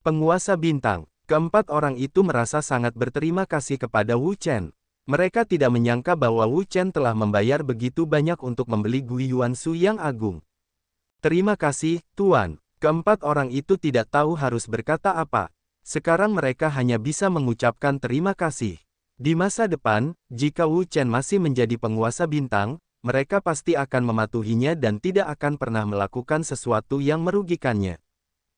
Penguasa bintang. Keempat orang itu merasa sangat berterima kasih kepada Wu Chen. Mereka tidak menyangka bahwa Wu Chen telah membayar begitu banyak untuk membeli Gui Yuansu yang agung. Terima kasih, Tuan. Keempat orang itu tidak tahu harus berkata apa. Sekarang mereka hanya bisa mengucapkan terima kasih. Di masa depan, jika Wu Chen masih menjadi penguasa bintang, mereka pasti akan mematuhinya dan tidak akan pernah melakukan sesuatu yang merugikannya.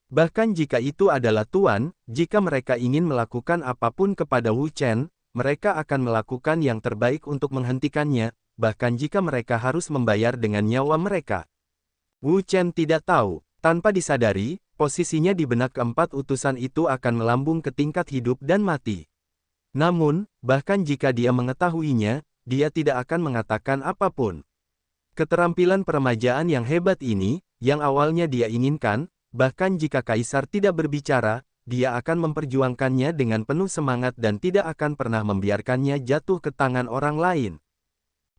Bahkan jika itu adalah Tuan, jika mereka ingin melakukan apapun kepada Wu Chen, mereka akan melakukan yang terbaik untuk menghentikannya, bahkan jika mereka harus membayar dengan nyawa mereka. Wu Chen tidak tahu, tanpa disadari, posisinya di benak keempat utusan itu akan melambung ke tingkat hidup dan mati. Namun, bahkan jika dia mengetahuinya, dia tidak akan mengatakan apapun. Keterampilan peremajaan yang hebat ini, yang awalnya dia inginkan, bahkan jika kaisar tidak berbicara, dia akan memperjuangkannya dengan penuh semangat dan tidak akan pernah membiarkannya jatuh ke tangan orang lain.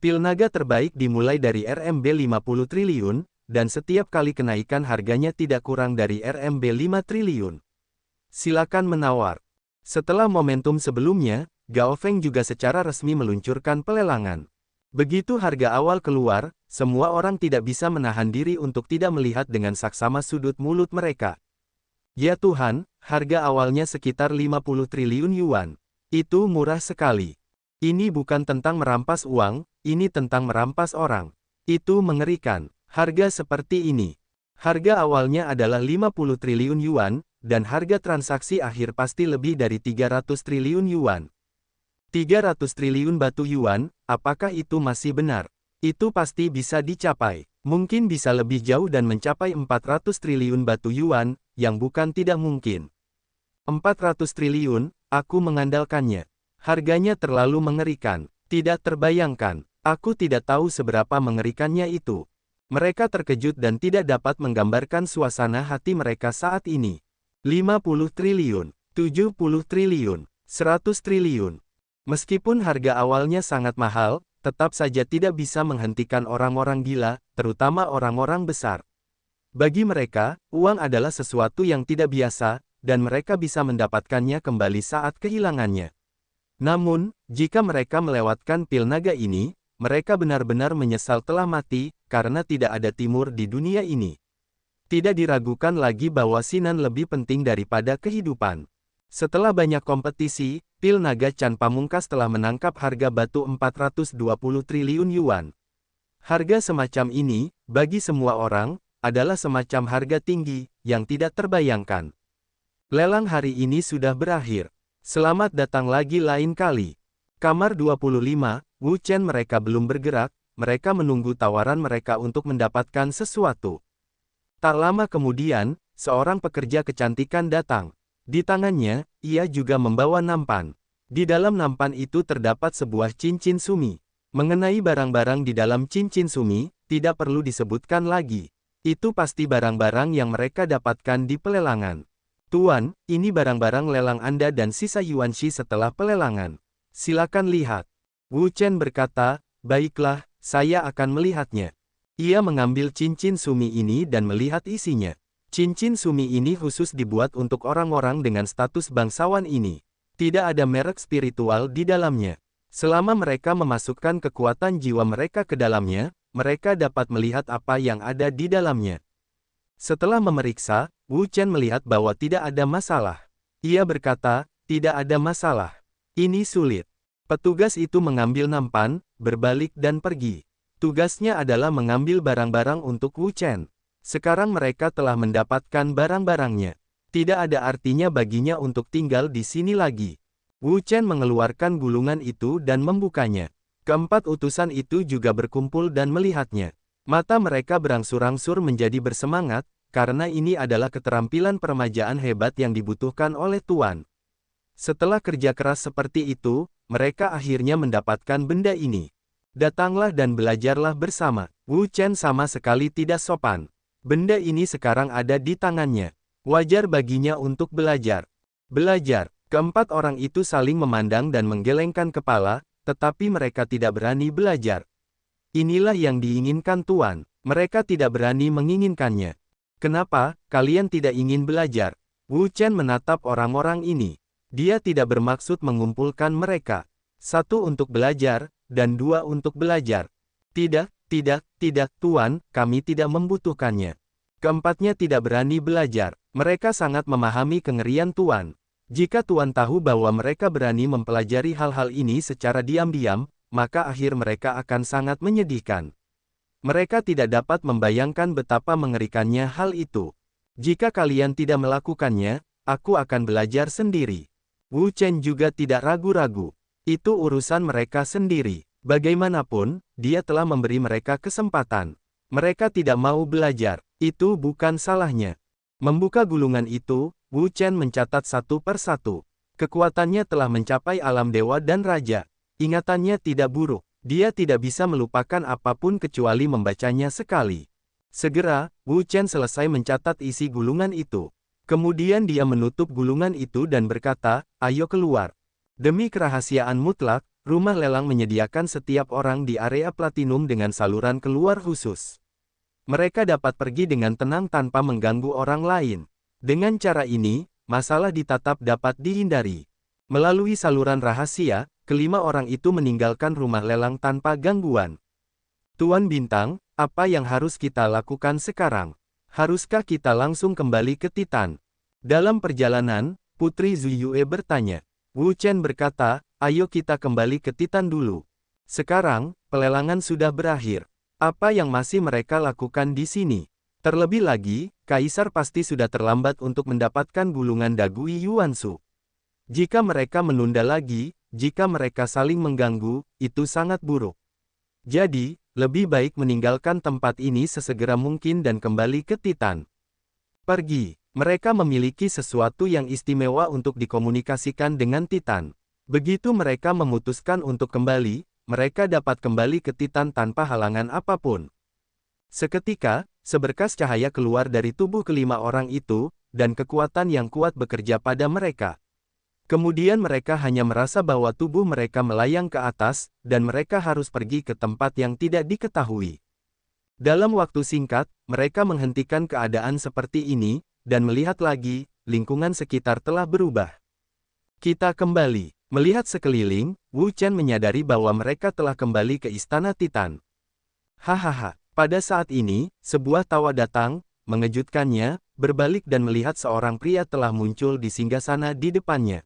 Pil naga terbaik dimulai dari RMB 50 triliun, dan setiap kali kenaikan harganya tidak kurang dari RMB 5 triliun. Silakan menawar. Setelah momentum sebelumnya, Gao Feng juga secara resmi meluncurkan pelelangan. Begitu harga awal keluar, semua orang tidak bisa menahan diri untuk tidak melihat dengan saksama sudut mulut mereka. Ya Tuhan, harga awalnya sekitar 50 triliun yuan. Itu murah sekali. Ini bukan tentang merampas uang, ini tentang merampas orang. Itu mengerikan. Harga seperti ini. Harga awalnya adalah 50 triliun yuan, dan harga transaksi akhir pasti lebih dari 300 triliun yuan. 300 triliun batu yuan, apakah itu masih benar? Itu pasti bisa dicapai. Mungkin bisa lebih jauh dan mencapai 400 triliun batu yuan, yang bukan tidak mungkin. 400 triliun, aku mengandalkannya. Harganya terlalu mengerikan. Tidak terbayangkan. Aku tidak tahu seberapa mengerikannya itu. Mereka terkejut dan tidak dapat menggambarkan suasana hati mereka saat ini. 50 triliun, 70 triliun, 100 triliun. Meskipun harga awalnya sangat mahal, tetap saja tidak bisa menghentikan orang-orang gila, terutama orang-orang besar. Bagi mereka, uang adalah sesuatu yang tidak biasa, dan mereka bisa mendapatkannya kembali saat kehilangannya. Namun, jika mereka melewatkan pil naga ini, mereka benar-benar menyesal telah mati, karena tidak ada timur di dunia ini. Tidak diragukan lagi bahwa Sinan lebih penting daripada kehidupan. Setelah banyak kompetisi, pil naga Chan Pamungkas telah menangkap harga batu 420 triliun yuan. Harga semacam ini, bagi semua orang, adalah semacam harga tinggi, yang tidak terbayangkan. Lelang hari ini sudah berakhir. Selamat datang lagi lain kali. Kamar 25, Wu Chen mereka belum bergerak, mereka menunggu tawaran mereka untuk mendapatkan sesuatu. Tak lama kemudian, seorang pekerja kecantikan datang. Di tangannya, ia juga membawa nampan. Di dalam nampan itu terdapat sebuah cincin sumi. Mengenai barang-barang di dalam cincin sumi, tidak perlu disebutkan lagi. Itu pasti barang-barang yang mereka dapatkan di pelelangan. Tuan, ini barang-barang lelang Anda dan sisa Yuanshi setelah pelelangan. Silakan lihat. Wu Chen berkata, baiklah, saya akan melihatnya. Ia mengambil cincin sumi ini dan melihat isinya. Cincin sumi ini khusus dibuat untuk orang-orang dengan status bangsawan ini. Tidak ada merek spiritual di dalamnya. Selama mereka memasukkan kekuatan jiwa mereka ke dalamnya, mereka dapat melihat apa yang ada di dalamnya. Setelah memeriksa, Wu Chen melihat bahwa tidak ada masalah. Ia berkata, tidak ada masalah. Ini sulit. Petugas itu mengambil nampan, berbalik dan pergi. Tugasnya adalah mengambil barang-barang untuk Wu Chen. Sekarang mereka telah mendapatkan barang-barangnya. Tidak ada artinya baginya untuk tinggal di sini lagi. Wu Chen mengeluarkan gulungan itu dan membukanya. Keempat utusan itu juga berkumpul dan melihatnya. Mata mereka berangsur-angsur menjadi bersemangat, karena ini adalah keterampilan peremajaan hebat yang dibutuhkan oleh Tuan. Setelah kerja keras seperti itu, mereka akhirnya mendapatkan benda ini. Datanglah dan belajarlah bersama. Wu Chen sama sekali tidak sopan. Benda ini sekarang ada di tangannya. Wajar baginya untuk belajar. Belajar. Keempat orang itu saling memandang dan menggelengkan kepala, tetapi mereka tidak berani belajar. Inilah yang diinginkan Tuan. Mereka tidak berani menginginkannya. Kenapa, kalian tidak ingin belajar? Wu Chen menatap orang-orang ini. Dia tidak bermaksud mengumpulkan mereka. Satu untuk belajar, dan dua untuk belajar. Tidak, Tuan, kami tidak membutuhkannya. Keempatnya tidak berani belajar. Mereka sangat memahami kengerian Tuan. Jika Tuan tahu bahwa mereka berani mempelajari hal-hal ini secara diam-diam, maka akhir mereka akan sangat menyedihkan. Mereka tidak dapat membayangkan betapa mengerikannya hal itu. Jika kalian tidak melakukannya, aku akan belajar sendiri. Wu Chen juga tidak ragu-ragu. Itu urusan mereka sendiri. Bagaimanapun, dia telah memberi mereka kesempatan. Mereka tidak mau belajar. Itu bukan salahnya. Membuka gulungan itu, Wu Chen mencatat satu per satu. Kekuatannya telah mencapai alam dewa dan raja. Ingatannya tidak buruk. Dia tidak bisa melupakan apapun kecuali membacanya sekali. Segera, Wu Chen selesai mencatat isi gulungan itu. Kemudian dia menutup gulungan itu dan berkata, ayo keluar. Demi kerahasiaan mutlak, rumah lelang menyediakan setiap orang di area platinum dengan saluran keluar khusus. Mereka dapat pergi dengan tenang tanpa mengganggu orang lain. Dengan cara ini, masalah ditatap dapat dihindari. Melalui saluran rahasia, kelima orang itu meninggalkan rumah lelang tanpa gangguan. Tuan Bintang, apa yang harus kita lakukan sekarang? Haruskah kita langsung kembali ke Titan? Dalam perjalanan, Putri Zuyue bertanya. Wu Chen berkata, ayo kita kembali ke Titan dulu. Sekarang, pelelangan sudah berakhir. Apa yang masih mereka lakukan di sini? Terlebih lagi, Kaisar pasti sudah terlambat untuk mendapatkan gulungan dagu Yuansu. Jika mereka menunda lagi, jika mereka saling mengganggu, itu sangat buruk. Jadi, lebih baik meninggalkan tempat ini sesegera mungkin dan kembali ke Titan. Pergi. Mereka memiliki sesuatu yang istimewa untuk dikomunikasikan dengan Titan. Begitu mereka memutuskan untuk kembali, mereka dapat kembali ke Titan tanpa halangan apapun. Seketika, seberkas cahaya keluar dari tubuh kelima orang itu, dan kekuatan yang kuat bekerja pada mereka. Kemudian mereka hanya merasa bahwa tubuh mereka melayang ke atas, dan mereka harus pergi ke tempat yang tidak diketahui. Dalam waktu singkat, mereka menghentikan keadaan seperti ini, dan melihat lagi, lingkungan sekitar telah berubah. Kita kembali. Melihat sekeliling, Wu Chen menyadari bahwa mereka telah kembali ke Istana Titan. Hahaha. Pada saat ini, sebuah tawa datang, mengejutkannya, berbalik dan melihat seorang pria telah muncul di singgasana di depannya.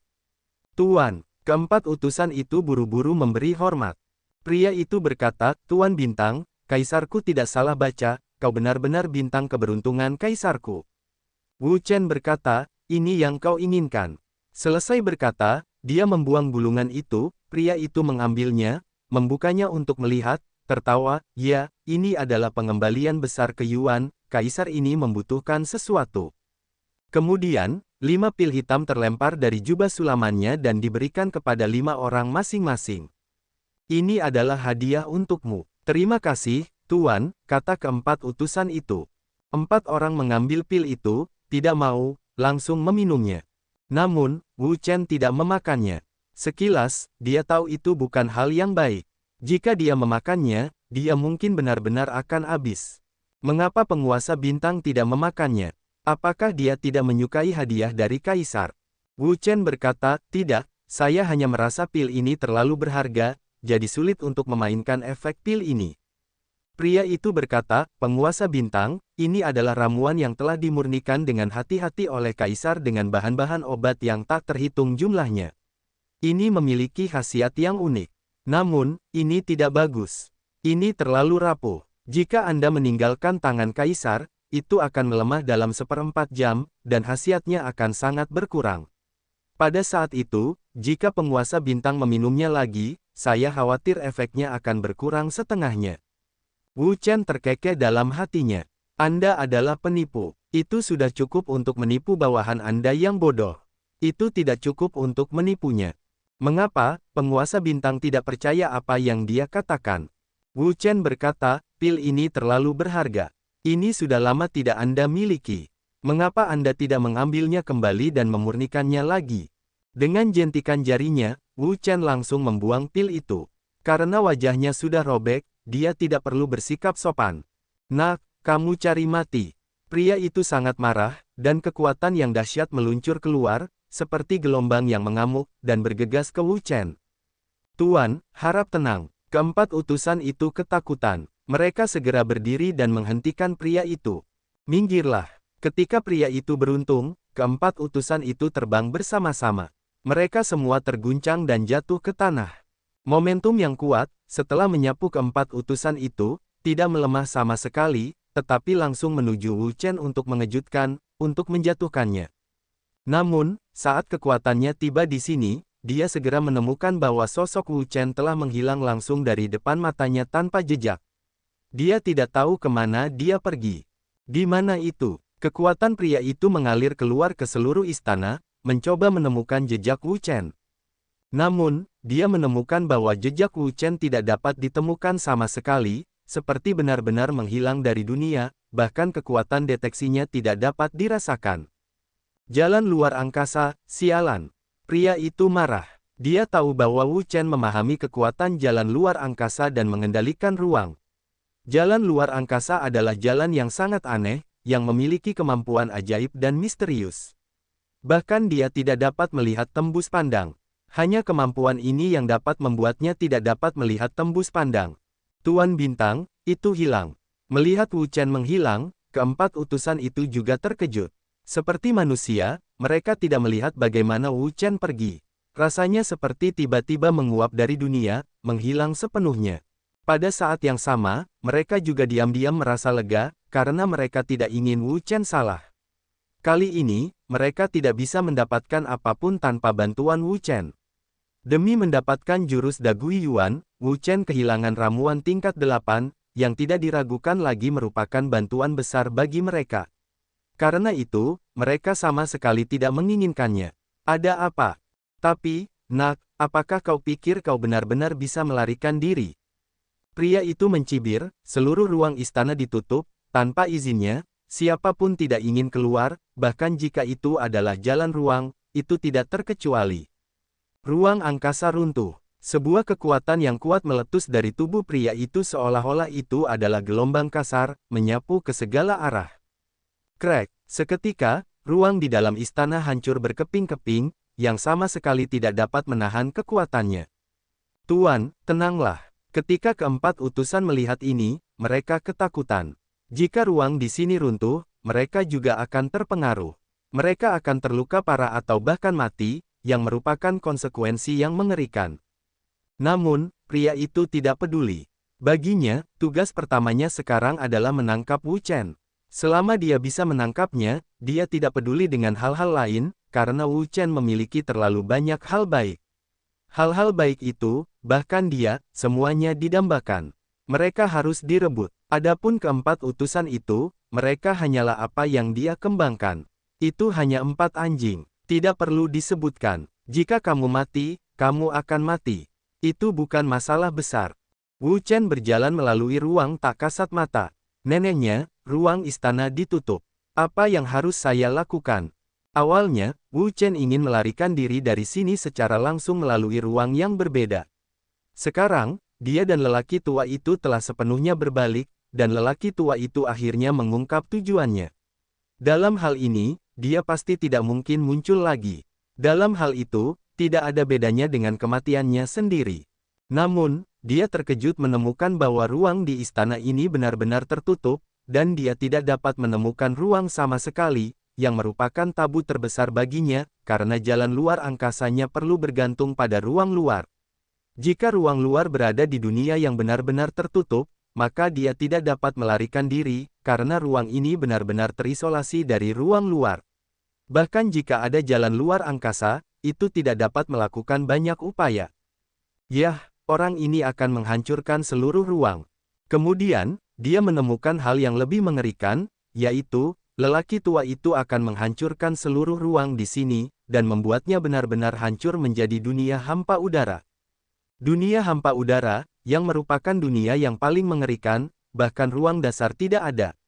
Tuan, keempat utusan itu buru-buru memberi hormat. Pria itu berkata, Tuan Bintang, Kaisarku tidak salah baca, kau benar-benar bintang keberuntungan Kaisarku. Wu Chen berkata, ini yang kau inginkan. Selesai berkata, dia membuang gulungan itu, pria itu mengambilnya, membukanya untuk melihat, tertawa, ya, ini adalah pengembalian besar ke Yuan, Kaisar ini membutuhkan sesuatu. Kemudian, 5 pil hitam terlempar dari jubah sulamannya dan diberikan kepada 5 orang masing-masing. Ini adalah hadiah untukmu. Terima kasih, Tuan, kata keempat utusan itu. 4 orang mengambil pil itu, tidak mau, langsung meminumnya. Namun, Wu Chen tidak memakannya. Sekilas, dia tahu itu bukan hal yang baik. Jika dia memakannya, dia mungkin benar-benar akan habis. Mengapa penguasa bintang tidak memakannya? Apakah dia tidak menyukai hadiah dari Kaisar? Wu Chen berkata, tidak, saya hanya merasa pil ini terlalu berharga, jadi sulit untuk memainkan efek pil ini. Pria itu berkata, penguasa bintang, ini adalah ramuan yang telah dimurnikan dengan hati-hati oleh Kaisar dengan bahan-bahan obat yang tak terhitung jumlahnya. Ini memiliki khasiat yang unik. Namun, ini tidak bagus. Ini terlalu rapuh. Jika Anda meninggalkan tangan Kaisar, itu akan melemah dalam 1/4 jam, dan khasiatnya akan sangat berkurang. Pada saat itu, jika penguasa bintang meminumnya lagi, saya khawatir efeknya akan berkurang setengahnya. Wu Chen terkekeh dalam hatinya. Anda adalah penipu. Itu sudah cukup untuk menipu bawahan Anda yang bodoh. Itu tidak cukup untuk menipunya. Mengapa penguasa bintang tidak percaya apa yang dia katakan? Wu Chen berkata, pil ini terlalu berharga. Ini sudah lama tidak Anda miliki. Mengapa Anda tidak mengambilnya kembali dan memurnikannya lagi? Dengan jentikan jarinya, Wu Chen langsung membuang pil itu. Karena wajahnya sudah robek, dia tidak perlu bersikap sopan. Nah, kamu cari mati. Pria itu sangat marah, dan kekuatan yang dahsyat meluncur keluar, seperti gelombang yang mengamuk, dan bergegas ke Wu Chen. Tuan, harap tenang. Keempat utusan itu ketakutan. Mereka segera berdiri dan menghentikan pria itu. Minggirlah. Ketika pria itu beruntung, keempat utusan itu terbang bersama-sama. Mereka semua terguncang dan jatuh ke tanah. Momentum yang kuat, setelah menyapu keempat utusan itu, tidak melemah sama sekali, tetapi langsung menuju Wu Chen untuk mengejutkan, untuk menjatuhkannya. Namun, saat kekuatannya tiba di sini, dia segera menemukan bahwa sosok Wu Chen telah menghilang langsung dari depan matanya tanpa jejak. Dia tidak tahu kemana dia pergi. Di mana itu? Kekuatan pria itu mengalir keluar ke seluruh istana, mencoba menemukan jejak Wu Chen. Namun, dia menemukan bahwa jejak Wu Chen tidak dapat ditemukan sama sekali, seperti benar-benar menghilang dari dunia, bahkan kekuatan deteksinya tidak dapat dirasakan. Jalan luar angkasa, sialan. Pria itu marah. Dia tahu bahwa Wu Chen memahami kekuatan jalan luar angkasa dan mengendalikan ruang. Jalan luar angkasa adalah jalan yang sangat aneh, yang memiliki kemampuan ajaib dan misterius. Bahkan dia tidak dapat melihat tembus pandang. Hanya kemampuan ini yang dapat membuatnya tidak dapat melihat tembus pandang. Tuan Bintang, itu hilang. Melihat Wu Chen menghilang, keempat utusan itu juga terkejut. Seperti manusia, mereka tidak melihat bagaimana Wu Chen pergi. Rasanya seperti tiba-tiba menguap dari dunia, menghilang sepenuhnya. Pada saat yang sama, mereka juga diam-diam merasa lega, karena mereka tidak ingin Wu Chen salah. Kali ini, mereka tidak bisa mendapatkan apapun tanpa bantuan Wu Chen. Demi mendapatkan jurus Dagui Yuan, Wu Chen kehilangan ramuan tingkat 8, yang tidak diragukan lagi merupakan bantuan besar bagi mereka. Karena itu, mereka sama sekali tidak menginginkannya. Ada apa? Tapi, nak, apakah kau pikir kau benar-benar bisa melarikan diri? Pria itu mencibir, seluruh ruang istana ditutup, tanpa izinnya, siapapun tidak ingin keluar, bahkan jika itu adalah jalan ruang, itu tidak terkecuali. Ruang angkasa runtuh. Sebuah kekuatan yang kuat meletus dari tubuh pria itu seolah-olah itu adalah gelombang kasar, menyapu ke segala arah. Krek, seketika, ruang di dalam istana hancur berkeping-keping, yang sama sekali tidak dapat menahan kekuatannya. Tuan, tenanglah. Ketika keempat utusan melihat ini, mereka ketakutan. Jika ruang di sini runtuh, mereka juga akan terpengaruh. Mereka akan terluka parah atau bahkan mati, yang merupakan konsekuensi yang mengerikan. Namun, pria itu tidak peduli. Baginya, tugas pertamanya sekarang adalah menangkap Wu Chen. Selama dia bisa menangkapnya, dia tidak peduli dengan hal-hal lain, karena Wu Chen memiliki terlalu banyak hal baik. Hal-hal baik itu, bahkan dia, semuanya didambakan. Mereka harus direbut. Adapun keempat utusan itu, mereka hanyalah apa yang dia kembangkan. Itu hanya 4 anjing. Tidak perlu disebutkan. Jika kamu mati, kamu akan mati. Itu bukan masalah besar. Wu Chen berjalan melalui ruang tak kasat mata. Neneknya, ruang istana ditutup. Apa yang harus saya lakukan? Awalnya, Wu Chen ingin melarikan diri dari sini secara langsung melalui ruang yang berbeda. Sekarang, dia dan lelaki tua itu telah sepenuhnya berbalik, dan lelaki tua itu akhirnya mengungkap tujuannya. Dalam hal ini, dia pasti tidak mungkin muncul lagi. Dalam hal itu, tidak ada bedanya dengan kematiannya sendiri. Namun, dia terkejut menemukan bahwa ruang di istana ini benar-benar tertutup, dan dia tidak dapat menemukan ruang sama sekali, yang merupakan tabu terbesar baginya, karena jalan luar angkasanya perlu bergantung pada ruang luar. Jika ruang luar berada di dunia yang benar-benar tertutup, maka dia tidak dapat melarikan diri, karena ruang ini benar-benar terisolasi dari ruang luar. Bahkan jika ada jalan luar angkasa, itu tidak dapat melakukan banyak upaya. Yah, orang ini akan menghancurkan seluruh ruang. Kemudian, dia menemukan hal yang lebih mengerikan, yaitu, lelaki tua itu akan menghancurkan seluruh ruang di sini, dan membuatnya benar-benar hancur menjadi dunia hampa udara. Dunia hampa udara, yang merupakan dunia yang paling mengerikan, bahkan ruang dasar tidak ada.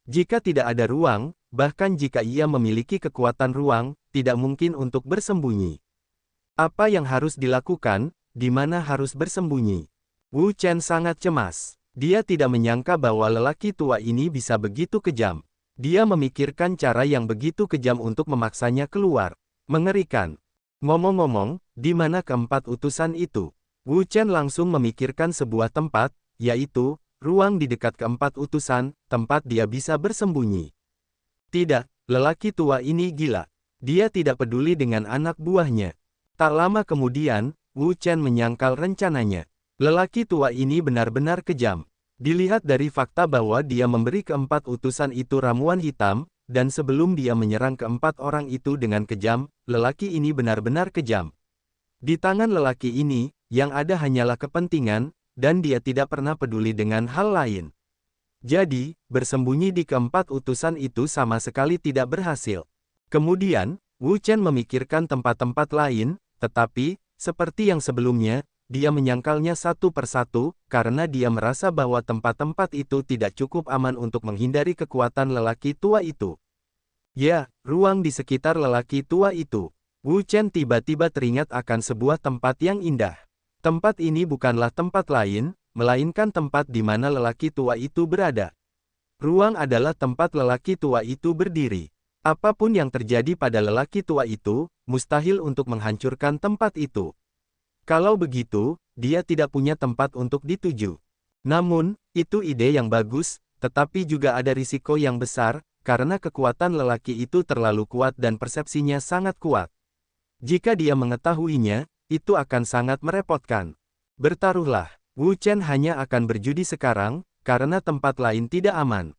Jika tidak ada ruang, bahkan jika ia memiliki kekuatan ruang, tidak mungkin untuk bersembunyi. Apa yang harus dilakukan, di mana harus bersembunyi? Wu Chen sangat cemas. Dia tidak menyangka bahwa lelaki tua ini bisa begitu kejam. Dia memikirkan cara yang begitu kejam untuk memaksanya keluar. Mengerikan. Ngomong-ngomong, di mana keempat utusan itu? Wu Chen langsung memikirkan sebuah tempat, yaitu, ruang di dekat keempat utusan, tempat dia bisa bersembunyi. Tidak, lelaki tua ini gila. Dia tidak peduli dengan anak buahnya. Tak lama kemudian, Wu Chen menyangkal rencananya. Lelaki tua ini benar-benar kejam. Dilihat dari fakta bahwa dia memberi keempat utusan itu ramuan hitam, dan sebelum dia menyerang keempat orang itu dengan kejam, lelaki ini benar-benar kejam. Di tangan lelaki ini, yang ada hanyalah kepentingan, dan dia tidak pernah peduli dengan hal lain. Jadi, bersembunyi di keempat utusan itu sama sekali tidak berhasil. Kemudian, Wu Chen memikirkan tempat-tempat lain, tetapi, seperti yang sebelumnya, dia menyangkalnya satu persatu, karena dia merasa bahwa tempat-tempat itu tidak cukup aman untuk menghindari kekuatan lelaki tua itu. Ya, ruang di sekitar lelaki tua itu. Wu Chen tiba-tiba teringat akan sebuah tempat yang indah. Tempat ini bukanlah tempat lain, melainkan tempat di mana lelaki tua itu berada. Ruang adalah tempat lelaki tua itu berdiri. Apapun yang terjadi pada lelaki tua itu, mustahil untuk menghancurkan tempat itu. Kalau begitu, dia tidak punya tempat untuk dituju. Namun, itu ide yang bagus, tetapi juga ada risiko yang besar, karena kekuatan lelaki itu terlalu kuat dan persepsinya sangat kuat. Jika dia mengetahuinya, itu akan sangat merepotkan. Bertaruhlah, Wu Chen hanya akan berjudi sekarang, karena tempat lain tidak aman.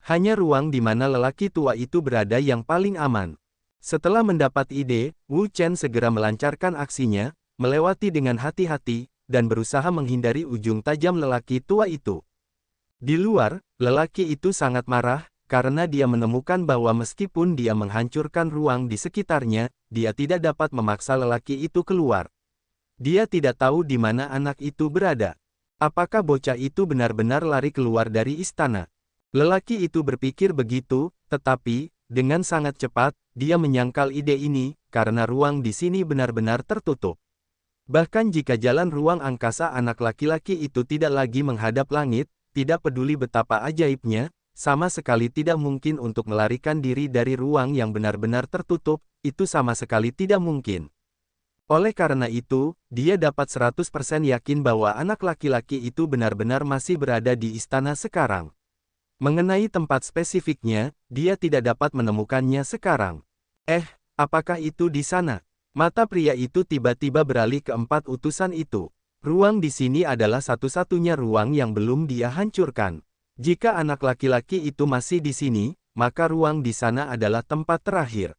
Hanya ruang di mana lelaki tua itu berada yang paling aman. Setelah mendapat ide, Wu Chen segera melancarkan aksinya, melewati dengan hati-hati, dan berusaha menghindari ujung tajam lelaki tua itu. Di luar, lelaki itu sangat marah, karena dia menemukan bahwa meskipun dia menghancurkan ruang di sekitarnya, dia tidak dapat memaksa lelaki itu keluar. Dia tidak tahu di mana anak itu berada. Apakah bocah itu benar-benar lari keluar dari istana? Lelaki itu berpikir begitu, tetapi, dengan sangat cepat, dia menyangkal ide ini, karena ruang di sini benar-benar tertutup. Bahkan jika jalan ruang angkasa anak laki-laki itu tidak lagi menghadap langit, tidak peduli betapa ajaibnya, sama sekali tidak mungkin untuk melarikan diri dari ruang yang benar-benar tertutup, itu sama sekali tidak mungkin. Oleh karena itu, dia dapat 100% yakin bahwa anak laki-laki itu benar-benar masih berada di istana sekarang. Mengenai tempat spesifiknya, dia tidak dapat menemukannya sekarang. Apakah itu di sana? Mata pria itu tiba-tiba beralih ke empat utusan itu. Ruang di sini adalah satu-satunya ruang yang belum dia hancurkan. Jika anak laki-laki itu masih di sini, maka ruang di sana adalah tempat terakhir.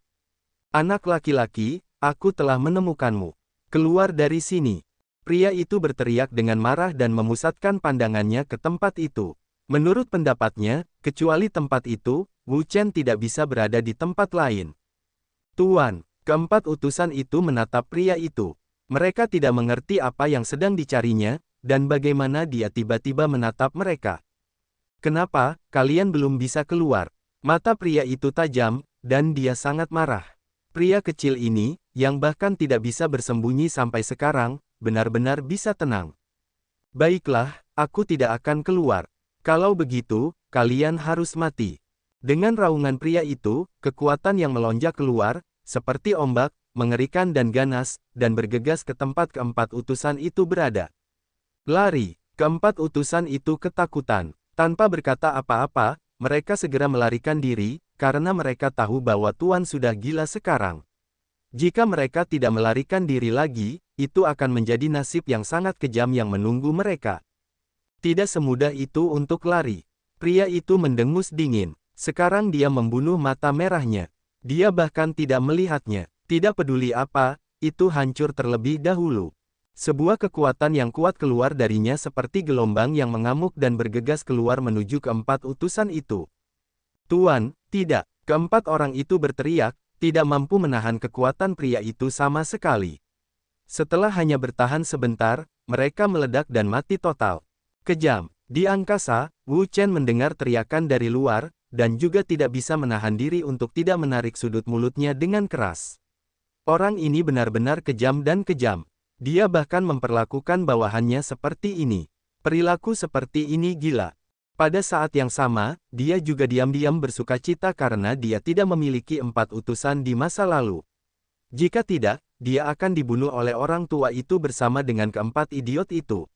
Anak laki-laki, aku telah menemukanmu. Keluar dari sini. Pria itu berteriak dengan marah dan memusatkan pandangannya ke tempat itu. Menurut pendapatnya, kecuali tempat itu, Wu Chen tidak bisa berada di tempat lain. Tuan. Keempat utusan itu menatap pria itu. Mereka tidak mengerti apa yang sedang dicarinya, dan bagaimana dia tiba-tiba menatap mereka. Kenapa, kalian belum bisa keluar? Mata pria itu tajam, dan dia sangat marah. Pria kecil ini, yang bahkan tidak bisa bersembunyi sampai sekarang, benar-benar bisa tenang. Baiklah, aku tidak akan keluar. Kalau begitu, kalian harus mati. Dengan raungan pria itu, kekuatan yang melonjak keluar, seperti ombak, mengerikan dan ganas, dan bergegas ke tempat keempat utusan itu berada. Lari, keempat utusan itu ketakutan. Tanpa berkata apa-apa, mereka segera melarikan diri, karena mereka tahu bahwa Tuan sudah gila sekarang. Jika mereka tidak melarikan diri lagi, itu akan menjadi nasib yang sangat kejam yang menunggu mereka. Tidak semudah itu untuk lari. Pria itu mendengus dingin. Sekarang dia membunuh mata merahnya. Dia bahkan tidak melihatnya. Tidak peduli apa, itu hancur terlebih dahulu. Sebuah kekuatan yang kuat keluar darinya seperti gelombang yang mengamuk dan bergegas keluar menuju keempat utusan itu. Tuan, tidak. Keempat orang itu berteriak, tidak mampu menahan kekuatan pria itu sama sekali. Setelah hanya bertahan sebentar, mereka meledak dan mati total. Kejam. Di angkasa, Wu Chen mendengar teriakan dari luar, dan juga tidak bisa menahan diri untuk tidak menarik sudut mulutnya dengan keras. Orang ini benar-benar kejam dan kejam. Dia bahkan memperlakukan bawahannya seperti ini. Perilaku seperti ini gila. Pada saat yang sama, dia juga diam-diam bersukacita karena dia tidak memiliki 4 utusan di masa lalu. Jika tidak, dia akan dibunuh oleh orang tua itu bersama dengan keempat idiot itu.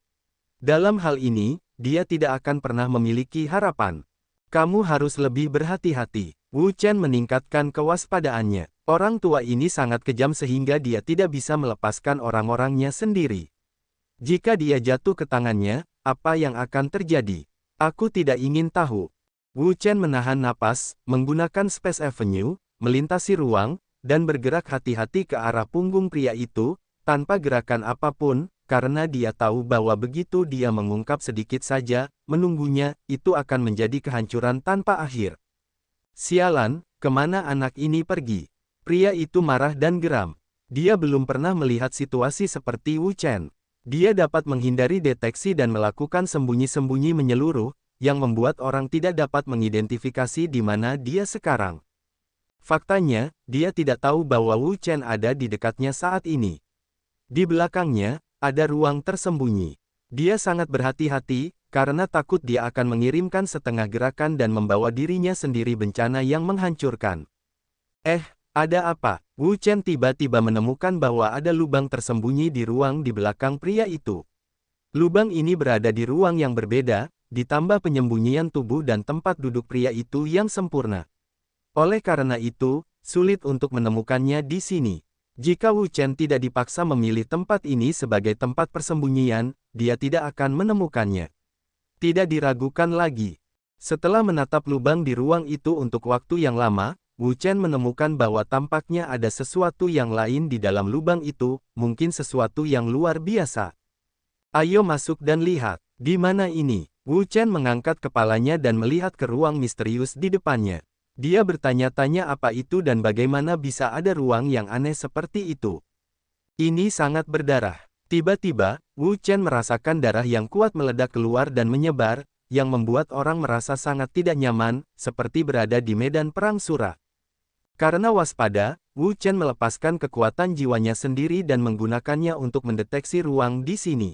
Dalam hal ini, dia tidak akan pernah memiliki harapan. Kamu harus lebih berhati-hati. Wu Chen meningkatkan kewaspadaannya. Orang tua ini sangat kejam sehingga dia tidak bisa melepaskan orang-orangnya sendiri. Jika dia jatuh ke tangannya, apa yang akan terjadi? Aku tidak ingin tahu. Wu Chen menahan napas, menggunakan Space Avenue, melintasi ruang, dan bergerak hati-hati ke arah punggung pria itu, tanpa gerakan apapun, karena dia tahu bahwa begitu dia mengungkap sedikit saja, menunggunya, itu akan menjadi kehancuran tanpa akhir. Sialan, kemana anak ini pergi? Pria itu marah dan geram. Dia belum pernah melihat situasi seperti Wu Chen. Dia dapat menghindari deteksi dan melakukan sembunyi-sembunyi menyeluruh, yang membuat orang tidak dapat mengidentifikasi di mana dia sekarang. Faktanya, dia tidak tahu bahwa Wu Chen ada di dekatnya saat ini. Di belakangnya, ada ruang tersembunyi. Dia sangat berhati-hati, karena takut dia akan mengirimkan setengah gerakan dan membawa dirinya sendiri bencana yang menghancurkan. Ada apa? Wu Chen tiba-tiba menemukan bahwa ada lubang tersembunyi di ruang di belakang pria itu. Lubang ini berada di ruang yang berbeda, ditambah penyembunyian tubuh dan tempat duduk pria itu yang sempurna. Oleh karena itu, sulit untuk menemukannya di sini. Jika Wu Chen tidak dipaksa memilih tempat ini sebagai tempat persembunyian, dia tidak akan menemukannya. Tidak diragukan lagi. Setelah menatap lubang di ruang itu untuk waktu yang lama, Wu Chen menemukan bahwa tampaknya ada sesuatu yang lain di dalam lubang itu, mungkin sesuatu yang luar biasa. Ayo masuk dan lihat. Di mana ini? Wu Chen mengangkat kepalanya dan melihat ke ruang misterius di depannya. Dia bertanya-tanya apa itu dan bagaimana bisa ada ruang yang aneh seperti itu. Ini sangat berdarah. Tiba-tiba, Wu Chen merasakan darah yang kuat meledak keluar dan menyebar, yang membuat orang merasa sangat tidak nyaman, seperti berada di medan perang surah. Karena waspada, Wu Chen melepaskan kekuatan jiwanya sendiri dan menggunakannya untuk mendeteksi ruang di sini.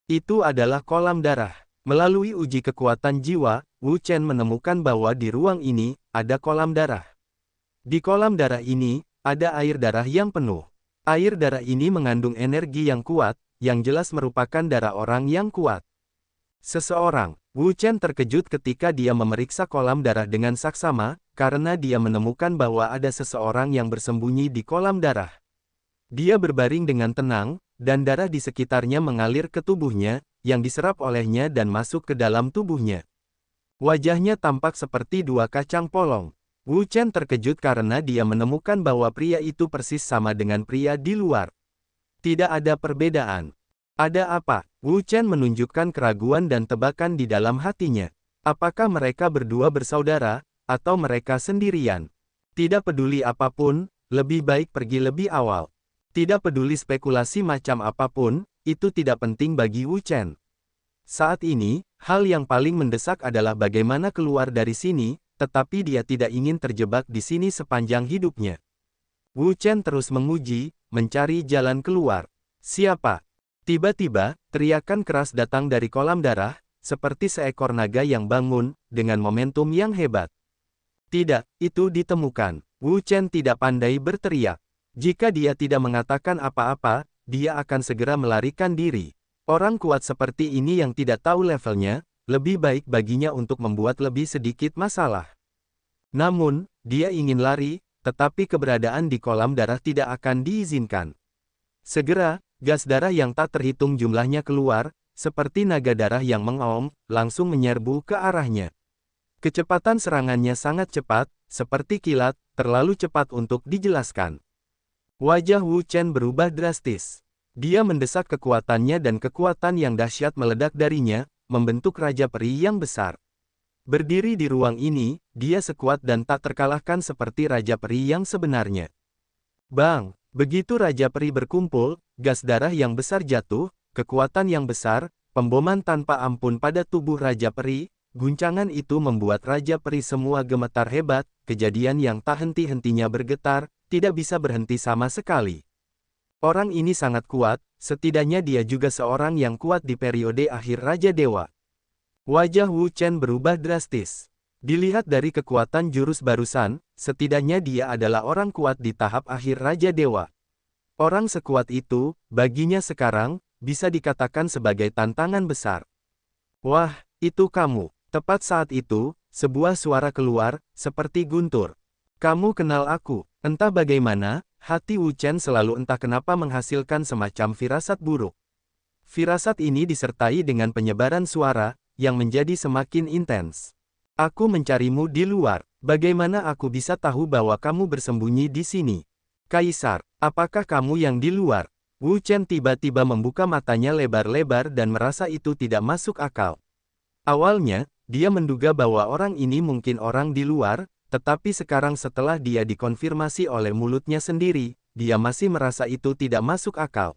Itu adalah kolam darah. Melalui uji kekuatan jiwa, Wu Chen menemukan bahwa di ruang ini, ada kolam darah. Di kolam darah ini, ada air darah yang penuh. Air darah ini mengandung energi yang kuat, yang jelas merupakan darah orang yang kuat. Seseorang, Wu Chen terkejut ketika dia memeriksa kolam darah dengan saksama, karena dia menemukan bahwa ada seseorang yang bersembunyi di kolam darah. Dia berbaring dengan tenang, dan darah di sekitarnya mengalir ke tubuhnya, yang diserap olehnya dan masuk ke dalam tubuhnya. Wajahnya tampak seperti dua kacang polong. Wu Chen terkejut karena dia menemukan bahwa pria itu persis sama dengan pria di luar. Tidak ada perbedaan. Ada apa? Wu Chen menunjukkan keraguan dan tebakan di dalam hatinya. Apakah mereka berdua bersaudara, atau mereka sendirian? Tidak peduli apapun, lebih baik pergi lebih awal. Tidak peduli spekulasi macam apapun, itu tidak penting bagi Wu Chen. Saat ini, hal yang paling mendesak adalah bagaimana keluar dari sini, tetapi dia tidak ingin terjebak di sini sepanjang hidupnya. Wu Chen terus menguji, mencari jalan keluar. Siapa? Tiba-tiba, teriakan keras datang dari kolam darah, seperti seekor naga yang bangun, dengan momentum yang hebat. Tidak, itu ditemukan. Wu Chen tidak pandai berteriak. Jika dia tidak mengatakan apa-apa, dia akan segera melarikan diri. Orang kuat seperti ini yang tidak tahu levelnya, lebih baik baginya untuk membuat lebih sedikit masalah. Namun, dia ingin lari, tetapi keberadaan di kolam darah tidak akan diizinkan. Segera, gas darah yang tak terhitung jumlahnya keluar, seperti naga darah yang mengaum, langsung menyerbu ke arahnya. Kecepatan serangannya sangat cepat, seperti kilat, terlalu cepat untuk dijelaskan. Wajah Wu Chen berubah drastis. Dia mendesak kekuatannya dan kekuatan yang dahsyat meledak darinya, membentuk Raja Peri yang besar. Berdiri di ruang ini, dia sekuat dan tak terkalahkan seperti Raja Peri yang sebenarnya. Bang! Begitu Raja Peri berkumpul, gas darah yang besar jatuh, kekuatan yang besar, pemboman tanpa ampun pada tubuh Raja Peri. Guncangan itu membuat Raja Peri semua gemetar hebat, kejadian yang tak henti-hentinya bergetar, tidak bisa berhenti sama sekali. Orang ini sangat kuat, setidaknya dia juga seorang yang kuat di periode akhir Raja Dewa. Wajah Wu Chen berubah drastis. Dilihat dari kekuatan jurus barusan, setidaknya dia adalah orang kuat di tahap akhir Raja Dewa. Orang sekuat itu, baginya sekarang, bisa dikatakan sebagai tantangan besar. Wah, itu kamu. Tepat saat itu, sebuah suara keluar, seperti guntur. Kamu kenal aku. Entah bagaimana, hati Wu Chen selalu entah kenapa menghasilkan semacam firasat buruk. Firasat ini disertai dengan penyebaran suara, yang menjadi semakin intens. Aku mencarimu di luar. Bagaimana aku bisa tahu bahwa kamu bersembunyi di sini? Kaisar, apakah kamu yang di luar? Wu Chen tiba-tiba membuka matanya lebar-lebar dan merasa itu tidak masuk akal. Awalnya, dia menduga bahwa orang ini mungkin orang di luar, tetapi sekarang setelah dia dikonfirmasi oleh mulutnya sendiri, dia masih merasa itu tidak masuk akal.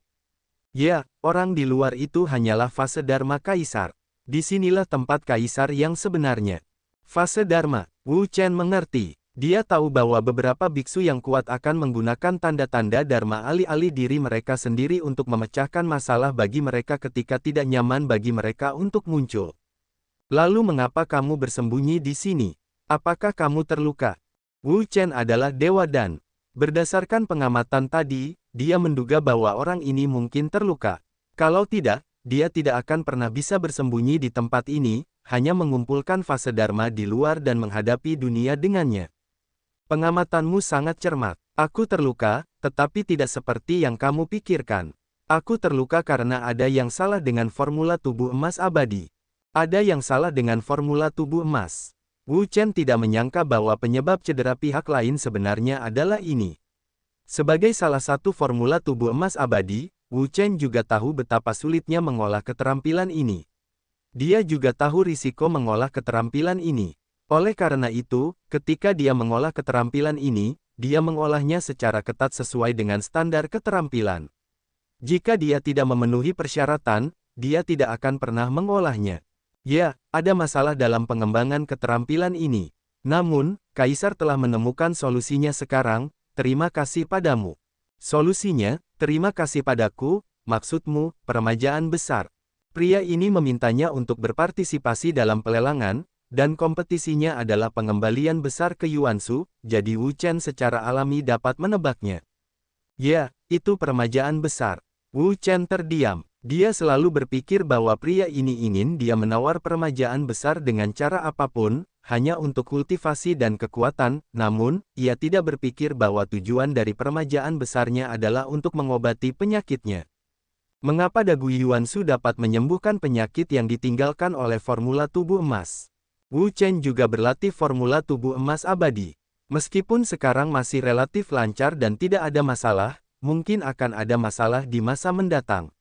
Ya, orang di luar itu hanyalah fase Dharma Kaisar. Disinilah tempat Kaisar yang sebenarnya. Fase Dharma, Wu Chen mengerti. Dia tahu bahwa beberapa biksu yang kuat akan menggunakan tanda-tanda Dharma alih-alih diri mereka sendiri untuk memecahkan masalah bagi mereka ketika tidak nyaman bagi mereka untuk muncul. Lalu mengapa kamu bersembunyi di sini? Apakah kamu terluka? Wu Chen adalah dewa dan, berdasarkan pengamatan tadi, dia menduga bahwa orang ini mungkin terluka. Kalau tidak, dia tidak akan pernah bisa bersembunyi di tempat ini, hanya mengumpulkan fase Dharma di luar dan menghadapi dunia dengannya. Pengamatanmu sangat cermat. Aku terluka, tetapi tidak seperti yang kamu pikirkan. Aku terluka karena ada yang salah dengan formula tubuh emas abadi. Ada yang salah dengan formula tubuh emas. Wu Chen tidak menyangka bahwa penyebab cedera pihak lain sebenarnya adalah ini. Sebagai salah satu formula tubuh emas abadi, Wu Chen juga tahu betapa sulitnya mengolah keterampilan ini. Dia juga tahu risiko mengolah keterampilan ini. Oleh karena itu, ketika dia mengolah keterampilan ini, dia mengolahnya secara ketat sesuai dengan standar keterampilan. Jika dia tidak memenuhi persyaratan, dia tidak akan pernah mengolahnya. Ya, ada masalah dalam pengembangan keterampilan ini. Namun, Kaisar telah menemukan solusinya sekarang, terima kasih padamu. Solusinya, terima kasih padaku, maksudmu, peremajaan besar. Pria ini memintanya untuk berpartisipasi dalam pelelangan, dan kompetisinya adalah pengembalian besar ke Yuansu, jadi Wu Chen secara alami dapat menebaknya. Ya, itu peremajaan besar. Wu Chen terdiam. Dia selalu berpikir bahwa pria ini ingin dia menawar peremajaan besar dengan cara apapun, hanya untuk kultivasi dan kekuatan, namun, ia tidak berpikir bahwa tujuan dari peremajaan besarnya adalah untuk mengobati penyakitnya. Mengapa dagu Yuansu dapat menyembuhkan penyakit yang ditinggalkan oleh formula tubuh emas? Wu Chen juga berlatih formula tubuh emas abadi. Meskipun sekarang masih relatif lancar dan tidak ada masalah, mungkin akan ada masalah di masa mendatang.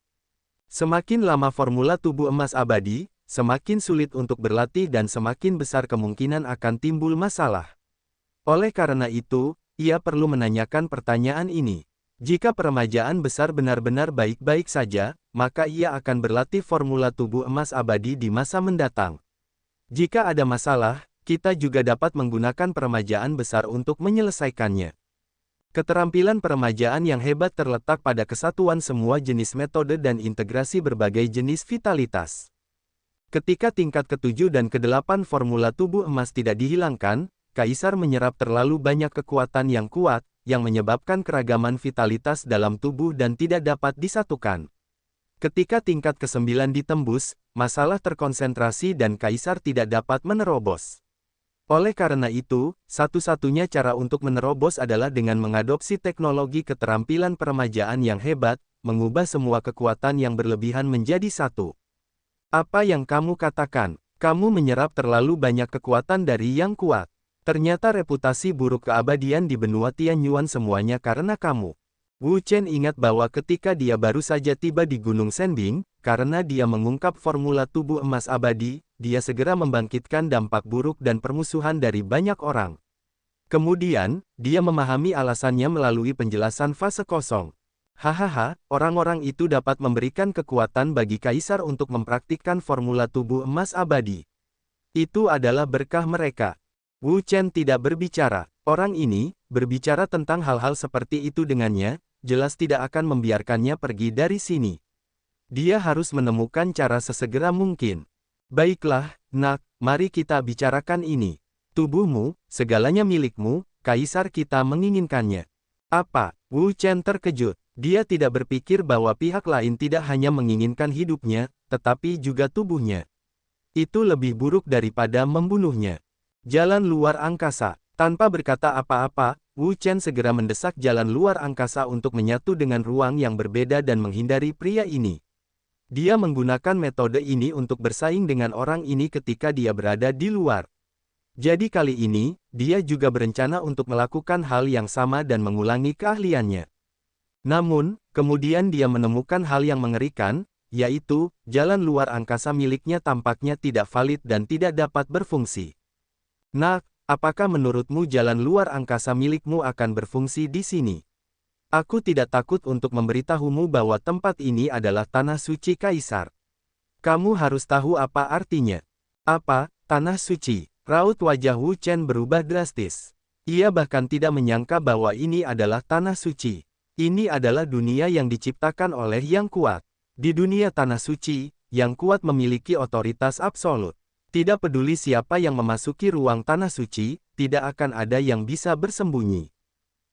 Semakin lama formula tubuh emas abadi, semakin sulit untuk berlatih dan semakin besar kemungkinan akan timbul masalah. Oleh karena itu, ia perlu menanyakan pertanyaan ini. Jika peremajaan besar benar-benar baik-baik saja, maka ia akan berlatih formula tubuh emas abadi di masa mendatang. Jika ada masalah, kita juga dapat menggunakan peremajaan besar untuk menyelesaikannya. Keterampilan peremajaan yang hebat terletak pada kesatuan semua jenis metode dan integrasi berbagai jenis vitalitas. Ketika tingkat ke-7 dan ke-8 formula tubuh emas tidak dihilangkan, Kaisar menyerap terlalu banyak kekuatan yang kuat, yang menyebabkan keragaman vitalitas dalam tubuh dan tidak dapat disatukan. Ketika tingkat ke-9 ditembus, masalah terkonsentrasi dan Kaisar tidak dapat menerobos. Oleh karena itu, satu-satunya cara untuk menerobos adalah dengan mengadopsi teknologi keterampilan peremajaan yang hebat, mengubah semua kekuatan yang berlebihan menjadi satu. Apa yang kamu katakan? Kamu menyerap terlalu banyak kekuatan dari yang kuat. Ternyata reputasi buruk keabadian di benua Tianyuan semuanya karena kamu. Wu Chen ingat bahwa ketika dia baru saja tiba di Gunung Shenbing, karena dia mengungkap formula tubuh emas abadi, dia segera membangkitkan dampak buruk dan permusuhan dari banyak orang. Kemudian, dia memahami alasannya melalui penjelasan fase kosong. Hahaha, orang-orang itu dapat memberikan kekuatan bagi Kaisar untuk mempraktikkan formula tubuh emas abadi. Itu adalah berkah mereka. Wu Chen tidak berbicara. Orang ini, berbicara tentang hal-hal seperti itu dengannya, jelas tidak akan membiarkannya pergi dari sini. Dia harus menemukan cara sesegera mungkin. Baiklah, nak, mari kita bicarakan ini. Tubuhmu, segalanya milikmu, kaisar kita menginginkannya. Apa? Wu Chen terkejut. Dia tidak berpikir bahwa pihak lain tidak hanya menginginkan hidupnya, tetapi juga tubuhnya. Itu lebih buruk daripada membunuhnya. Jalan luar angkasa. Tanpa berkata apa-apa, Wu Chen segera mendesak jalan luar angkasa untuk menyatu dengan ruang yang berbeda dan menghindari pria ini. Dia menggunakan metode ini untuk bersaing dengan orang ini ketika dia berada di luar. Jadi kali ini, dia juga berencana untuk melakukan hal yang sama dan mengulangi keahliannya. Namun, kemudian dia menemukan hal yang mengerikan, yaitu, jalan luar angkasa miliknya tampaknya tidak valid dan tidak dapat berfungsi. Nak, apakah menurutmu jalan luar angkasa milikmu akan berfungsi di sini? Aku tidak takut untuk memberitahumu bahwa tempat ini adalah tanah suci kaisar. Kamu harus tahu apa artinya. Apa, tanah suci? Raut wajah Wu Chen berubah drastis. Ia bahkan tidak menyangka bahwa ini adalah tanah suci. Ini adalah dunia yang diciptakan oleh Yang Kuat. Di dunia tanah suci, Yang Kuat memiliki otoritas absolut. Tidak peduli siapa yang memasuki ruang tanah suci, tidak akan ada yang bisa bersembunyi.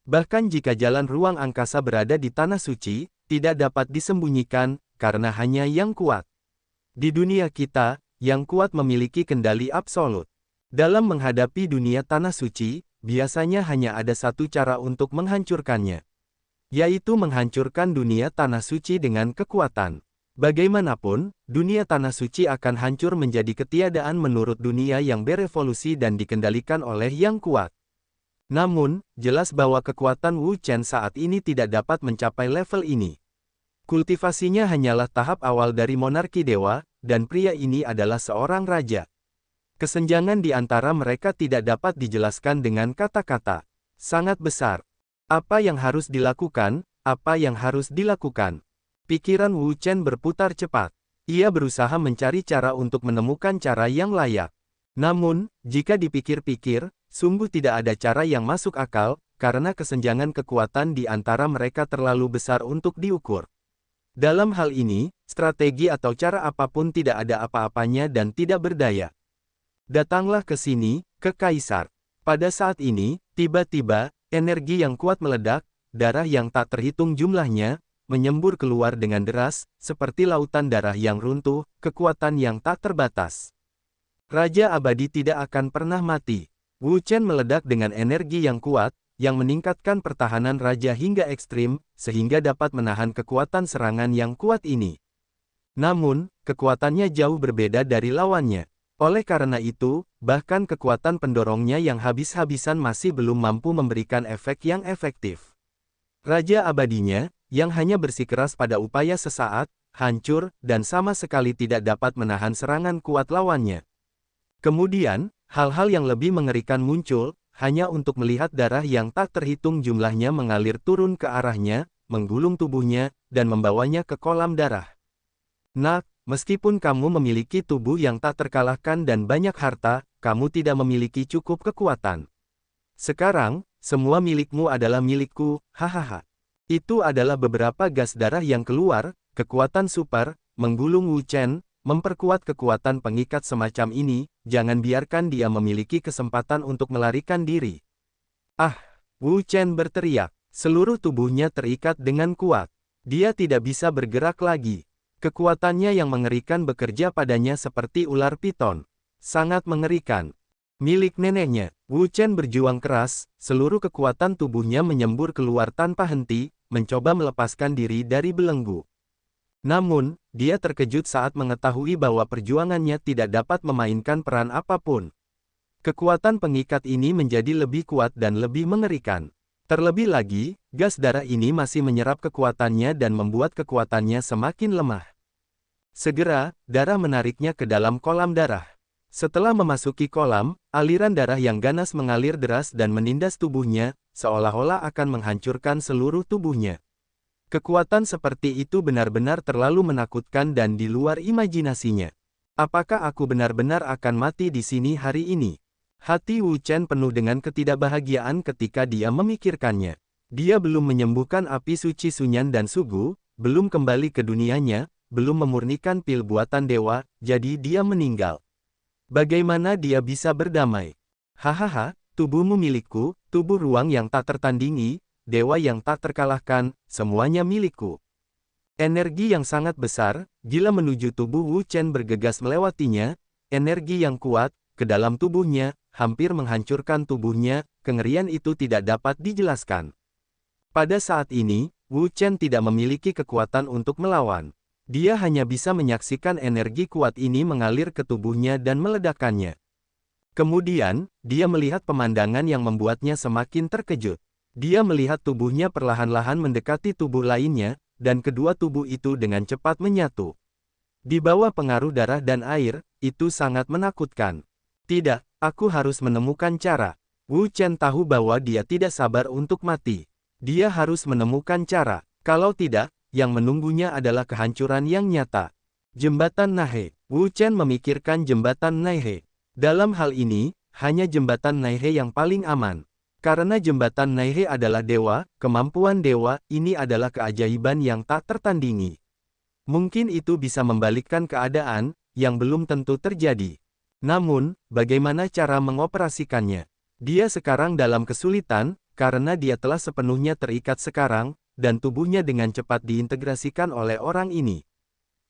Bahkan jika jalan ruang angkasa berada di tanah suci, tidak dapat disembunyikan, karena hanya Yang Kuat. Di dunia kita, Yang Kuat memiliki kendali absolut. Dalam menghadapi dunia tanah suci, biasanya hanya ada satu cara untuk menghancurkannya, yaitu menghancurkan dunia tanah suci dengan kekuatan. Bagaimanapun, dunia tanah suci akan hancur menjadi ketiadaan menurut dunia yang berevolusi dan dikendalikan oleh Yang Kuat. Namun, jelas bahwa kekuatan Wu Chen saat ini tidak dapat mencapai level ini. Kultivasinya hanyalah tahap awal dari monarki dewa, dan pria ini adalah seorang raja. Kesenjangan di antara mereka tidak dapat dijelaskan dengan kata-kata. Sangat besar. Apa yang harus dilakukan? Apa yang harus dilakukan? Pikiran Wu Chen berputar cepat. Ia berusaha mencari cara untuk menemukan cara yang layak. Namun, jika dipikir-pikir, sungguh tidak ada cara yang masuk akal, karena kesenjangan kekuatan di antara mereka terlalu besar untuk diukur. Dalam hal ini, strategi atau cara apapun tidak ada apa-apanya dan tidak berdaya. Datanglah ke sini, ke Kaisar. Pada saat ini, tiba-tiba, energi yang kuat meledak, darah yang tak terhitung jumlahnya, menyembur keluar dengan deras, seperti lautan darah yang runtuh, kekuatan yang tak terbatas. Raja abadi tidak akan pernah mati. Wu Chen meledak dengan energi yang kuat, yang meningkatkan pertahanan raja hingga ekstrim, sehingga dapat menahan kekuatan serangan yang kuat ini. Namun, kekuatannya jauh berbeda dari lawannya. Oleh karena itu, bahkan kekuatan pendorongnya yang habis-habisan masih belum mampu memberikan efek yang efektif. Raja abadinya, yang hanya bersikeras pada upaya sesaat, hancur, dan sama sekali tidak dapat menahan serangan kuat lawannya. Kemudian, hal-hal yang lebih mengerikan muncul, hanya untuk melihat darah yang tak terhitung jumlahnya mengalir turun ke arahnya, menggulung tubuhnya, dan membawanya ke kolam darah. Nak, meskipun kamu memiliki tubuh yang tak terkalahkan dan banyak harta, kamu tidak memiliki cukup kekuatan. Sekarang, semua milikmu adalah milikku, hahaha. Itu adalah beberapa gas darah yang keluar, kekuatan super, menggulung Wu Chen, memperkuat kekuatan pengikat semacam ini, jangan biarkan dia memiliki kesempatan untuk melarikan diri. Ah, Wu Chen berteriak, seluruh tubuhnya terikat dengan kuat. Dia tidak bisa bergerak lagi. Kekuatannya yang mengerikan bekerja padanya seperti ular piton. Sangat mengerikan. Milik neneknya, Wu Chen berjuang keras, seluruh kekuatan tubuhnya menyembur keluar tanpa henti, mencoba melepaskan diri dari belenggu. Namun, dia terkejut saat mengetahui bahwa perjuangannya tidak dapat memainkan peran apapun. Kekuatan pengikat ini menjadi lebih kuat dan lebih mengerikan. Terlebih lagi, gas darah ini masih menyerap kekuatannya dan membuat kekuatannya semakin lemah. Segera, darah menariknya ke dalam kolam darah. Setelah memasuki kolam, aliran darah yang ganas mengalir deras dan menindas tubuhnya, seolah-olah akan menghancurkan seluruh tubuhnya. Kekuatan seperti itu benar-benar terlalu menakutkan dan di luar imajinasinya. Apakah aku benar-benar akan mati di sini hari ini? Hati Wu Chen penuh dengan ketidakbahagiaan ketika dia memikirkannya. Dia belum menyembuhkan api suci Sunyan dan Sugu, belum kembali ke dunianya, belum memurnikan pil buatan dewa, jadi dia meninggal. Bagaimana dia bisa berdamai? Hahaha, tubuhmu milikku, tubuh ruang yang tak tertandingi, dewa yang tak terkalahkan, semuanya milikku. Energi yang sangat besar, gila menuju tubuh Wu Chen bergegas melewatinya, energi yang kuat, ke dalam tubuhnya, hampir menghancurkan tubuhnya, kengerian itu tidak dapat dijelaskan. Pada saat ini, Wu Chen tidak memiliki kekuatan untuk melawan. Dia hanya bisa menyaksikan energi kuat ini mengalir ke tubuhnya dan meledakkannya. Kemudian, dia melihat pemandangan yang membuatnya semakin terkejut. Dia melihat tubuhnya perlahan-lahan mendekati tubuh lainnya, dan kedua tubuh itu dengan cepat menyatu. Di bawah pengaruh darah dan air, itu sangat menakutkan. Tidak, aku harus menemukan cara. Wu Chen tahu bahwa dia tidak sabar untuk mati. Dia harus menemukan cara. Kalau tidak, yang menunggunya adalah kehancuran yang nyata. Jembatan Nahe. Wu Chen memikirkan jembatan Nahe. Dalam hal ini, hanya jembatan Nahe yang paling aman. Karena jembatan Nahe adalah dewa, kemampuan dewa, ini adalah keajaiban yang tak tertandingi. Mungkin itu bisa membalikkan keadaan, yang belum tentu terjadi. Namun, bagaimana cara mengoperasikannya? Dia sekarang dalam kesulitan, karena dia telah sepenuhnya terikat sekarang, dan tubuhnya dengan cepat diintegrasikan oleh orang ini.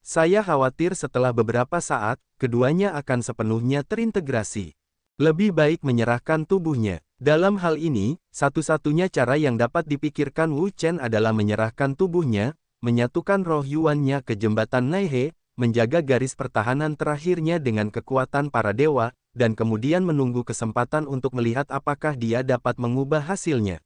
Saya khawatir setelah beberapa saat, keduanya akan sepenuhnya terintegrasi. Lebih baik menyerahkan tubuhnya. Dalam hal ini, satu-satunya cara yang dapat dipikirkan Wu Chen adalah menyerahkan tubuhnya, menyatukan roh Yuannya ke jembatan Nahe, menjaga garis pertahanan terakhirnya dengan kekuatan para dewa, dan kemudian menunggu kesempatan untuk melihat apakah dia dapat mengubah hasilnya.